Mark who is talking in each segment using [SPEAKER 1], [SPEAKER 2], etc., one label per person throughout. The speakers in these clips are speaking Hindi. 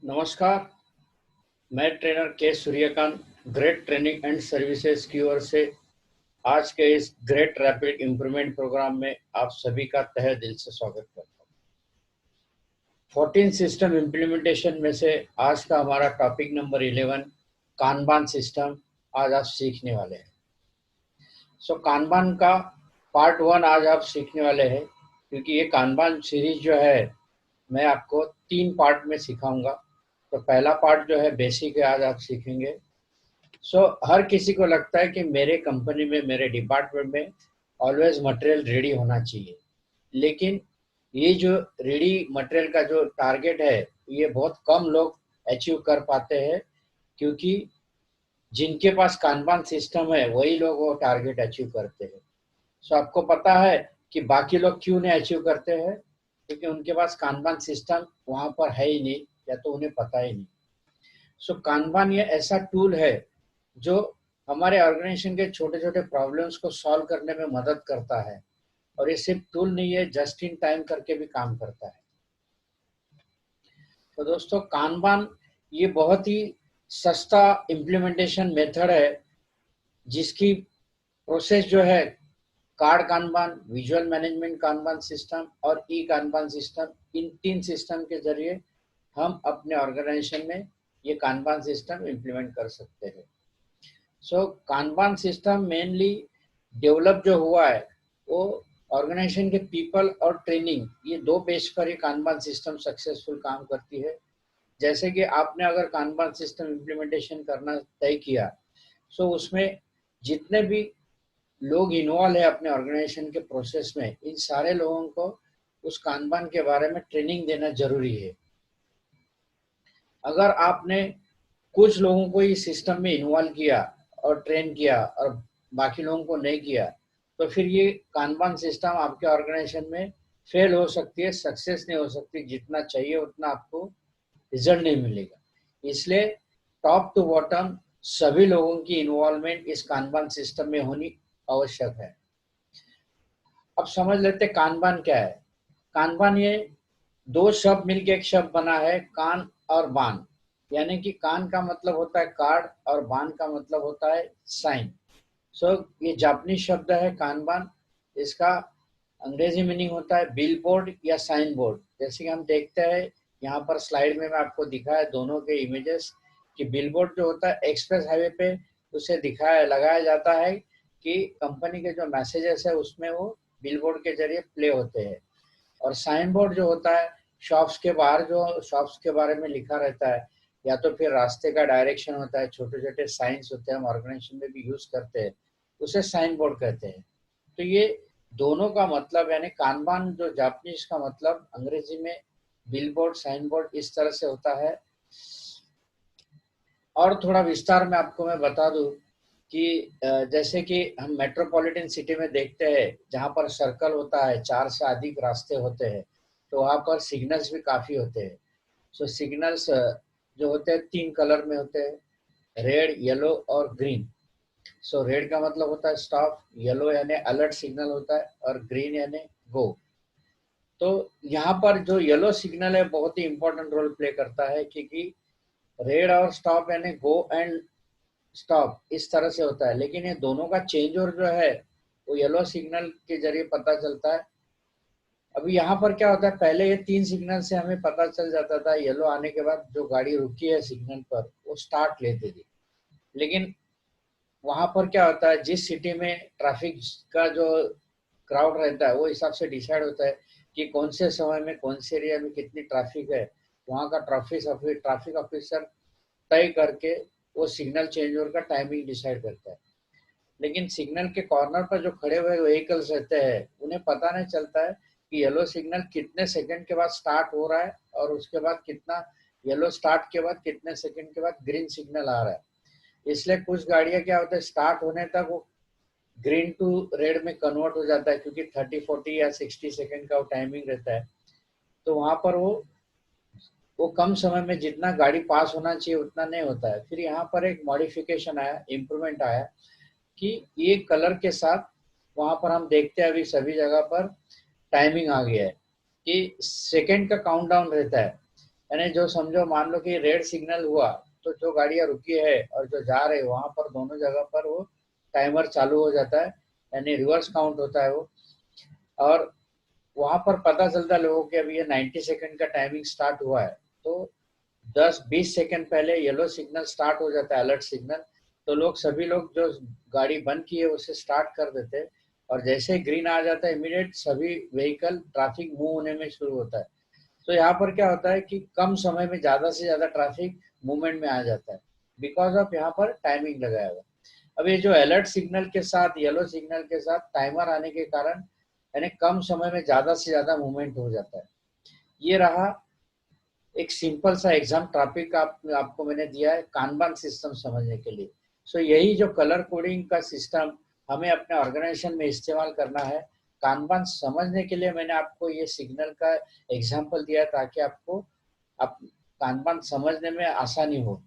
[SPEAKER 1] नमस्कार। मैं ट्रेनर के Suryakant great training and services की ओर से आज के इस ग्रेट रैपिड इम्प्रूवमेंट प्रोग्राम में आप सभी का तहे दिल से स्वागत करता हूँ। 14 सिस्टम इम्प्लीमेंटेशन में से आज का हमारा टॉपिक नंबर 11 कानबान सिस्टम आज आप सीखने वाले हैं। कानबान का पार्ट 1 आज आप सीखने वाले हैं, क्योंकि ये कानबान सीरीज जो है मैं आपको 3 पार्ट में सिखाऊंगा। तो पहला पार्ट जो है बेसिक है, आज आप सीखेंगे। हर किसी को लगता है कि मेरे कंपनी में, मेरे डिपार्टमेंट में ऑलवेज मटेरियल रेडी होना चाहिए, लेकिन ये जो रेडी मटेरियल का जो टारगेट है ये बहुत कम लोग अचीव कर पाते हैं, क्योंकि जिनके पास कानबान सिस्टम है वही लोग वो टारगेट अचीव करते हैं। आपको पता है कि बाकी लोग क्यों नहीं अचीव करते हैं? क्योंकि उनके पास कानबान सिस्टम वहां पर है ही नहीं, या तो उन्हें पता ही नहीं। कानबान ये ऐसा टूल है जो हमारे ऑर्गेनाइजेशन के छोटे छोटे प्रॉब्लम्स को सॉल्व करने में मदद करता है, और ये सिर्फ टूल नहीं है, जस्ट इन टाइम करके भी काम करता है। तो दोस्तों, कानबान ये बहुत ही सस्ता इम्प्लीमेंटेशन मेथड है, जिसकी प्रोसेस जो है card Kanban, visual management Kanban system और ई कानबान सिस्टम, इन 3 सिस्टम के जरिए हम अपने ऑर्गेनाइजेशन में ये कानबान सिस्टम इम्प्लीमेंट कर सकते हैं। कानबान सिस्टम मेनली डेवलप जो हुआ है वो ऑर्गेनाइजेशन के पीपल और ट्रेनिंग, ये 2 बेस पर ये कानबान सिस्टम सक्सेसफुल काम करती है। जैसे कि आपने अगर कानबान सिस्टम इम्प्लीमेंटेशन करना तय किया, उसमें जितने भी लोग इन्वॉल्व है अपने ऑर्गेनाइजेशन के प्रोसेस में, इन सारे लोगों को उस कानबान के बारे में ट्रेनिंग देना जरूरी है। अगर आपने कुछ लोगों को इस सिस्टम में इन्वॉल्व किया और ट्रेन किया और बाकी लोगों को नहीं किया, तो फिर ये कानबान सिस्टम आपके ऑर्गेनाइजेशन में फेल हो सकती है, सक्सेस नहीं हो सकती। जितना चाहिए उतना आपको रिजल्ट नहीं मिलेगा। इसलिए टॉप टू बॉटम सभी लोगों की इन्वॉल्वमेंट इस कानबान सिस्टम में होनी आवश्यक है। अब समझ लेते कानबान क्या है। कानबान ये 2 शब्द मिलके एक शब्द बना है, कान और बान। यानी कि कान का मतलब होता है कार्ड और बान का मतलब होता है साइन। ये जापानी शब्द है कानबान। इसका अंग्रेजी मीनिंग होता है बिल बोर्ड या साइन बोर्ड। जैसे कि हम देखते हैं यहाँ पर स्लाइड में मैं आपको दिखाया दोनों के इमेजेस, कि बिल बोर्ड जो होता है एक्सप्रेस हाईवे पे उसे लगाया जाता है कि कंपनी के जो मैसेजेस है उसमें वो बिल बोर्ड के जरिए प्ले होते हैं। और साइन बोर्ड जो होता है शॉप्स के बाहर, जो शॉप्स के बारे में लिखा रहता है, या तो फिर रास्ते का डायरेक्शन होता है, छोटे छोटे साइंस होते हैं, हम ऑर्गेनाइजेशन में भी यूज करते हैं, उसे साइन बोर्ड कहते हैं। तो ये दोनों का मतलब, यानी कानबान जो जापानीज का मतलब अंग्रेजी में बिल बोर्ड, साइन बोर्ड इस तरह से होता है। और थोड़ा विस्तार में आपको मैं बता दूं कि जैसे कि हम मेट्रोपॉलिटन सिटी में देखते हैं, जहाँ पर सर्कल होता है, 4 से अधिक रास्ते होते हैं, तो वहाँ पर सिग्नल्स भी काफी होते हैं। सिग्नल्स जो होते हैं 3 कलर में होते हैं, रेड, येलो और ग्रीन। रेड का मतलब होता है स्टॉप, येलो यानी अलर्ट सिग्नल होता है, और ग्रीन यानी गो। तो यहाँ पर जो येलो सिग्नल है बहुत ही इंपॉर्टेंट रोल प्ले करता है, क्योंकि रेड और स्टॉप यानी गो एंड स्टॉप इस तरह से होता है, लेकिन ये दोनों का चेंज ओवर जो है वो येलो सिग्नल के जरिए पता चलता है। अभी यहाँ पर क्या होता है, पहले ये 3 सिग्नल से हमें पता चल जाता था, येलो आने के बाद जो गाड़ी रुकी है सिग्नल पर वो स्टार्ट लेती थी। लेकिन वहां पर क्या होता है, जिस सिटी में ट्रैफिक का जो क्राउड रहता है वो हिसाब से डिसाइड होता है कि कौन से समय में कौन से एरिया में कितनी ट्रैफिक है। वहाँ का ट्रैफिक ऑफिसर तय करके वो सिग्नल चेंज ओवर का टाइमिंग डिसाइड करता है। लेकिन सिग्नल के कॉर्नर पर जो खड़े हुए व्हीकल्स रहते हैं उन्हें पता नहीं चलता है कि येलो सिग्नल कितने सेकंड के बाद स्टार्ट हो रहा है, और उसके बाद कितना येलो स्टार्ट के बाद कितने सेकंड के बाद ग्रीन सिग्नल आ रहा है। इसलिए कुछ गाड़ियां क्या होता है, स्टार्ट होने तक वो ग्रीन टू रेड में कन्वर्ट हो जाता है, क्योंकि 30, 40 या 60 सेकंड का वो टाइमिंग रहता है। तो वहां पर वो कम समय में जितना गाड़ी पास होना चाहिए उतना नहीं होता है। फिर यहाँ पर एक मॉडिफिकेशन आया, इम्प्रूवमेंट आया, कि ये कलर के साथ वहां पर हम देखते हैं अभी सभी जगह पर टाइमिंग आ गया है कि सेकंड का काउंटडाउन रहता है। यानी जो समझो मान लो कि रेड सिग्नल हुआ तो जो गाड़ियां रुकी है और जो जा रहे वहां पर दोनों जगह पर वो टाइमर चालू हो जाता है, यानी रिवर्स काउंट होता है वो। और वहां पर पता चलता है लोगों के अभी ये 90 सेकंड का टाइमिंग स्टार्ट हुआ है, तो 10-20 सेकंड पहले येलो सिग्नल स्टार्ट हो जाता है, अलर्ट सिग्नल। तो लोग सभी लोग जो गाड़ी बंद की है उसे स्टार्ट कर देते हैं, और जैसे ग्रीन आ जाता है इमीडिएट सभी व्हीकल ट्रैफिक मूव होने में शुरू होता है। तो यहाँ पर क्या होता है कि कम समय में ज्यादा से ज्यादा ट्रैफिक मूवमेंट में आ जाता है, बिकॉज ऑफ यहाँ पर टाइमिंग लगाया हुआ। अब ये जो अलर्ट सिग्नल के साथ येलो सिग्नल के साथ टाइमर आने के कारण यानी कम समय में ज्यादा से ज्यादा मूवमेंट हो जाता है। ये रहा एक सिंपल सा एग्जाम टॉपिक आपको मैंने दिया है कानबान सिस्टम समझने के लिए। सो यही जो कलर कोडिंग का सिस्टम हमें अपने ऑर्गेनाइजेशन में इस्तेमाल करना है कानबान समझने के लिए। मैंने आपको ये सिग्नल का एग्जांपल दिया ताकि आपको आप कानबान समझने में आसानी हो।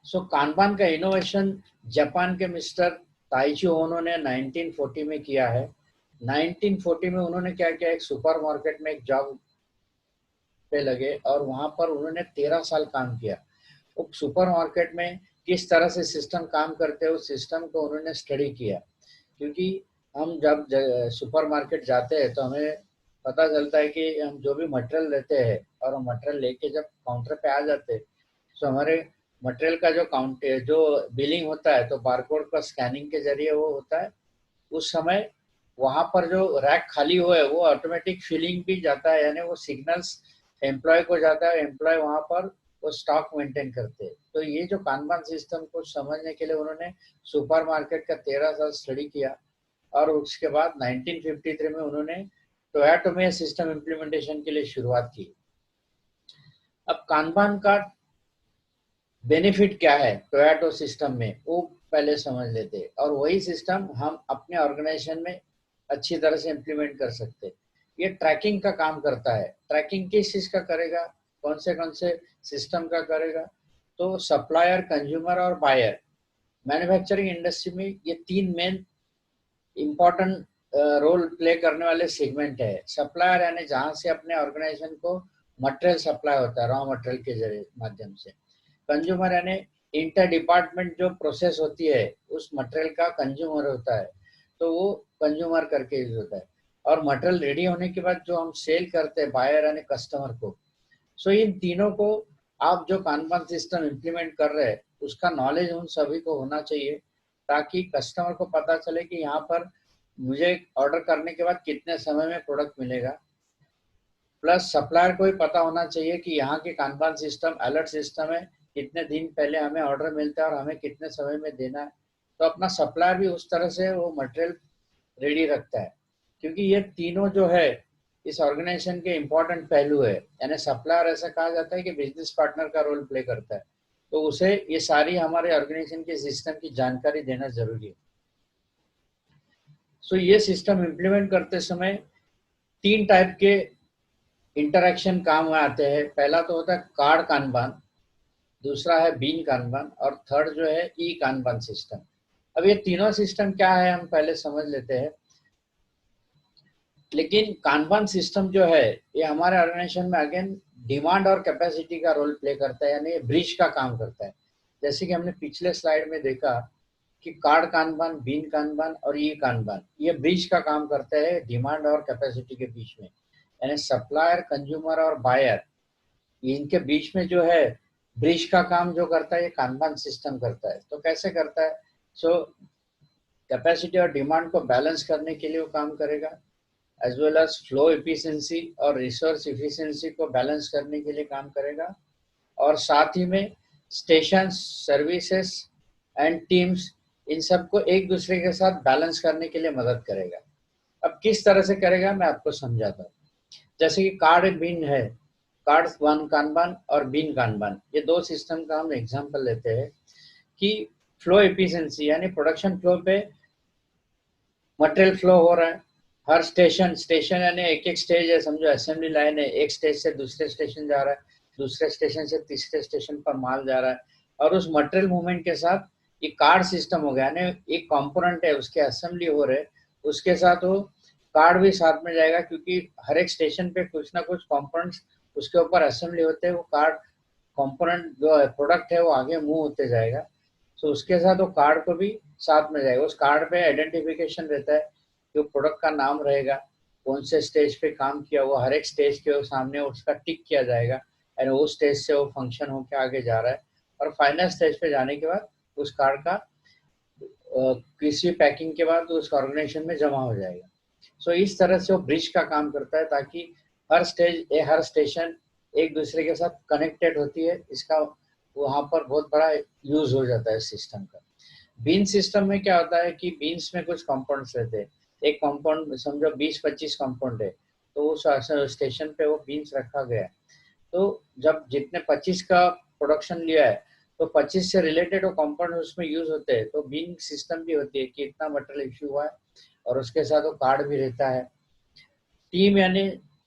[SPEAKER 1] सो कानबान का इनोवेशन जापान के मिस्टर ताइची ओनो ने 1940 में किया है। 1940 में उन्होंने क्या किया, एक सुपरमार्केट में एक जॉब पे लगे और वहां पर उन्होंने 13 साल काम किया। वो सुपरमार्केट में किस तरह से सिस्टम काम करते हैं उस सिस्टम को उन्होंने स्टडी किया। क्योंकि हम जब सुपरमार्केट जाते हैं तो हमें पता चलता है कि हम जो भी मटेरियल लेते हैं और मटेरियल लेके जब काउंटर पे आ जाते हैं तो हमारे मटेरियल का जो काउंट जो बिलिंग होता है तो बारकोड का स्कैनिंग के जरिए वो होता है। उस समय वहां पर जो रैक खाली हुआ है वो ऑटोमेटिक फिलिंग भी जाता है, यानी वो सिग्नल्स एम्प्लॉय को जाता है, एम्प्लॉय वहां पर वो स्टॉक मेंटेन करते हैं। तो ये जो कानबान सिस्टम को समझने के लिए उन्होंने सुपरमार्केट का 13 साल स्टडी किया और उसके बाद 1953 में उन्होंने टोयोटा में सिस्टम इम्प्लीमेंटेशन के लिए शुरुआत की। अब कानबान का बेनिफिट क्या है टोयोटा सिस्टम में वो पहले समझ लेते हैं, और वही सिस्टम हम अपने ऑर्गेनाइजेशन में अच्छी तरह से इम्प्लीमेंट कर सकते हैं। ये ट्रैकिंग का काम करता है। ट्रैकिंग किस चीज का करेगा, कौन से सिस्टम का करेगा, तो सप्लायर, कंज्यूमर और बायर। मैन्युफैक्चरिंग इंडस्ट्री में ये तीन मेन इम्पोर्टेंट रोल प्ले करने वाले सेगमेंट है। सप्लायर यानी जहां से अपने ऑर्गेनाइजेशन को मटेरियल सप्लाई होता है रॉ मटेरियल के जरिए माध्यम से। कंज्यूमर यानी इंटर डिपार्टमेंट जो प्रोसेस होती है उस मटेरियल का कंज्यूमर होता है, तो वो कंज्यूमर करके यूज होता है। और मटेरियल रेडी होने के बाद जो हम सेल करते हैं बायर यानी कस्टमर को। सो इन तीनों को आप जो कानबान सिस्टम इम्प्लीमेंट कर रहे हैं उसका नॉलेज उन सभी को होना चाहिए, ताकि कस्टमर को पता चले कि यहाँ पर मुझे ऑर्डर करने के बाद कितने समय में प्रोडक्ट मिलेगा। प्लस सप्लायर को भी पता होना चाहिए कि यहाँ के कानबान सिस्टम अलर्ट सिस्टम है, कितने दिन पहले हमें ऑर्डर मिलता है और हमें कितने समय में देना है। तो अपना सप्लायर भी उस तरह से वो मटेरियल रेडी रखता है, क्योंकि ये तीनों जो है इस ऑर्गेनाइजेशन के इम्पोर्टेंट पहलू है। यानी सप्लायर ऐसा कहा जाता है कि बिजनेस पार्टनर का रोल प्ले करता है, तो उसे ये सारी हमारे ऑर्गेनाइजेशन के सिस्टम की जानकारी देना जरूरी है। सो ये सिस्टम इम्प्लीमेंट करते समय तीन टाइप के इंटरेक्शन काम में आते हैं। पहला तो होता है कार्ड कानबान, दूसरा है बीन कानबान और थर्ड जो है ई कानबान सिस्टम। अब ये तीनों सिस्टम क्या है हम पहले समझ लेते हैं। लेकिन कानबान सिस्टम जो है ये हमारे ऑर्गेनाइजेशन में अगेन डिमांड और कैपेसिटी का रोल प्ले करता है, यानी ब्रिज का काम करता है। जैसे कि हमने पिछले स्लाइड में देखा कि कार्ड कानबान, बीन कानबान और ई कानबान ये ब्रिज का काम करते हैं डिमांड और कैपेसिटी के बीच में। यानी सप्लायर, कंज्यूमर और बायर इनके बीच में जो है ब्रिज का काम जो करता है ये कानबान सिस्टम करता है। तो कैसे करता है, सो कैपेसिटी और डिमांड को बैलेंस करने के लिए वो काम करेगा, as well as flow efficiency और रिसोर्स एफिशिएंसी को बैलेंस करने के लिए काम करेगा, और साथ ही में स्टेशन, सर्विसेज एंड टीम्स इन सबको एक दूसरे के साथ बैलेंस करने के लिए मदद करेगा। अब किस तरह से करेगा मैं आपको समझाता हूँ। जैसे कि कार्ड बीन है, कार्ड वन कानबान और बीन कानबान, ये दो सिस्टम का हम एग्जांपल लेते हैं कि फ्लो एफिशिएंसी यानी प्रोडक्शन फ्लो पे मटेरियल फ्लो हो रहा है। हर स्टेशन यानी एक एक स्टेज है, समझो असेंबली लाइन है, एक स्टेज से दूसरे स्टेशन जा रहा है, दूसरे स्टेशन से तीसरे स्टेशन पर माल जा रहा है, और उस मटेरियल मूवमेंट के साथ ये कार्ड सिस्टम हो गया, यानी एक कंपोनेंट है उसके असेंबली हो रहे, उसके साथ वो कार्ड भी साथ में जाएगा, क्योंकि हर एक स्टेशन पे कुछ ना कुछ कंपोनेंट्स उसके ऊपर असेंबली होते हैं, वो कार्ड कंपोनेंट जो है प्रोडक्ट है वो आगे मूव होते जाएगा। तो उसके साथ वो कार्ड को भी साथ में जाएगा। उस कार्ड पे आइडेंटिफिकेशन रहता है, जो प्रोडक्ट का नाम रहेगा, कौन से स्टेज पे काम किया, वो हर एक स्टेज के सामने उसका टिक किया जाएगा, एंड वो स्टेज से वो फंक्शन होकर आगे जा रहा है, और फाइनल स्टेज पे जाने के बाद उस कार्ड का किसी पैकिंग के बाद उस ऑर्गेनाइजेशन में जमा हो जाएगा। सो इस तरह से वो ब्रिज का काम करता है, ताकि हर स्टेशन एक दूसरे के साथ कनेक्टेड होती है। इसका वहाँ पर बहुत बड़ा यूज हो जाता है सिस्टम का। बीन सिस्टम में क्या होता है कि बीन्स में कुछ कंपाउंड्स रहते हैं। एक कंपाउंड समझो 20-25 कंपाउंड है, तो उस स्टेशन पे वो बीन्स रखा गया है। तो जब जितने 25 का प्रोडक्शन लिया है, तो 25 से रिलेटेड वो कंपाउंड उसमें यूज होते हैं। तो बीन सिस्टम भी होती है कि इतना मटेरियल इश्यू हुआ है, और उसके साथ वो कार्ड भी रहता है। टीम यानी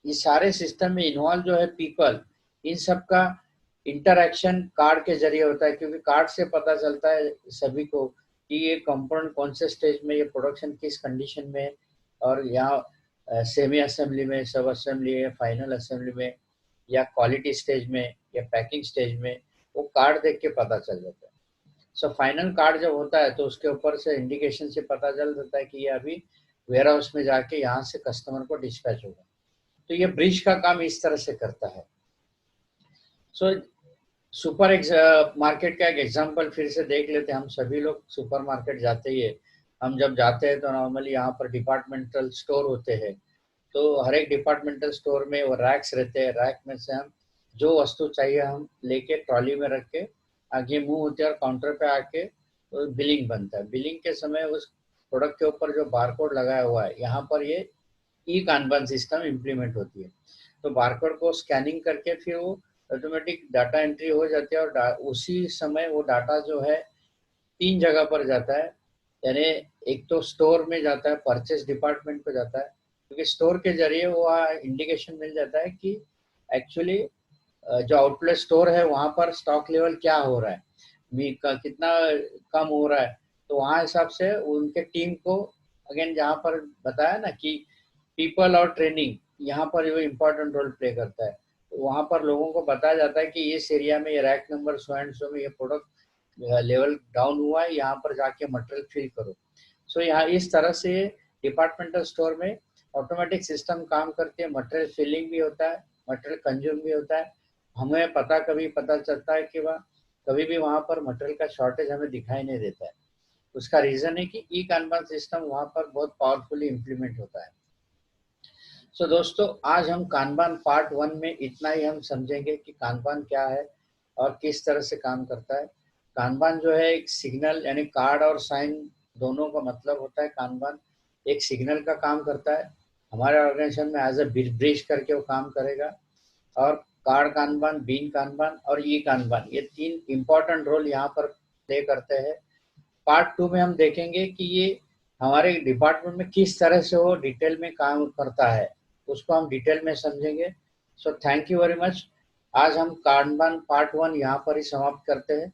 [SPEAKER 1] ये सारे सिस्टम में इन्वॉल्व जो है पीपल, इन सब का इंटरैक्शन कार्ड के जरिए होता है, क्योंकि कार्ड से पता चलता है सभी को कि ये कंपाउंड कौन से स्टेज में, ये प्रोडक्शन किस कंडीशन में है, और यहाँ सेमी असेंबली में, सब असेंबली है, फाइनल असेंबली में, या क्वालिटी स्टेज में, या पैकिंग स्टेज में, वो कार्ड देख के पता चल जाता है। सो फाइनल कार्ड जब होता है तो उसके ऊपर से इंडिकेशन से पता चल जाता है कि ये अभी वेयर हाउस में जाके यहाँ से कस्टमर को डिस्पैच होगा। तो ये ब्रिज का काम इस तरह से करता है। सो सुपर मार्केट का एक एग्जांपल फिर से देख लेते हैं। हम सभी लोग सुपर मार्केट जाते ही है। हम जब जाते हैं तो नॉर्मली यहाँ पर डिपार्टमेंटल स्टोर होते हैं। तो हर एक डिपार्टमेंटल स्टोर में वो रैक्स रहते हैं। रैक में से हम जो वस्तु चाहिए हम लेके ट्रॉली में रख के आगे मूव होते हैं, और काउंटर पे आके तो बिलिंग बनता है। बिलिंग के समय उस प्रोडक्ट के ऊपर जो बारकोड लगाया हुआ है, यहाँ पर ये ई कानबान सिस्टम इम्प्लीमेंट होती है। तो बारकोड को स्कैनिंग करके फिर वो ऑटोमेटिक डाटा एंट्री हो जाती है, और उसी समय वो डाटा जो है 3 जगह पर जाता है। यानी एक तो स्टोर में जाता है, परचेस डिपार्टमेंट को जाता है, क्योंकि स्टोर के जरिए वो इंडिकेशन मिल जाता है कि एक्चुअली जो आउटलेट स्टोर है वहाँ पर स्टॉक लेवल क्या हो रहा है, कितना कम हो रहा है। तो वहाँ हिसाब से उनके टीम को, अगेन जहाँ पर बताया ना कि पीपल और ट्रेनिंग यहाँ पर वो इम्पोर्टेंट रोल प्ले करता है। तो वहाँ पर लोगों को बताया जाता है कि इस एरिया में ये rack number so and so में ये प्रोडक्ट लेवल डाउन हुआ है, यहाँ पर जाके मटेरियल फिल करो। सो यहाँ इस तरह से डिपार्टमेंटल स्टोर में ऑटोमेटिक सिस्टम काम करती है। मटेरियल फिलिंग भी होता है, मटेरियल कंज्यूम भी होता है। हमें कभी पता चलता है कि वह कभी भी वहाँ पर मटेरियल का शॉर्टेज हमें दिखाई नहीं देता है। उसका रीजन है कि ई कानबान सिस्टम वहाँ पर बहुत पावरफुली इम्प्लीमेंट होता है। सो दोस्तों, आज हम कानबान पार्ट 1 में इतना ही हम समझेंगे कि कानबान क्या है और किस तरह से काम करता है। कानबान जो है एक सिग्नल, यानी कार्ड और साइन दोनों का मतलब होता है। कानबान एक सिग्नल का काम करता है। हमारे ऑर्गेनाइजेशन में एज ए ब्रिज करके वो काम करेगा। और कार्ड कानबान, बीन कानबान और ई कानबान, ये 3 इंपॉर्टेंट रोल यहाँ पर प्ले करते हैं। पार्ट 2 में हम देखेंगे कि ये हमारे डिपार्टमेंट में किस तरह से वो डिटेल में काम करता है, उसको हम डिटेल में समझेंगे। So thank you very much. आज हम कानबान पार्ट 1 यहाँ पर ही समाप्त करते हैं।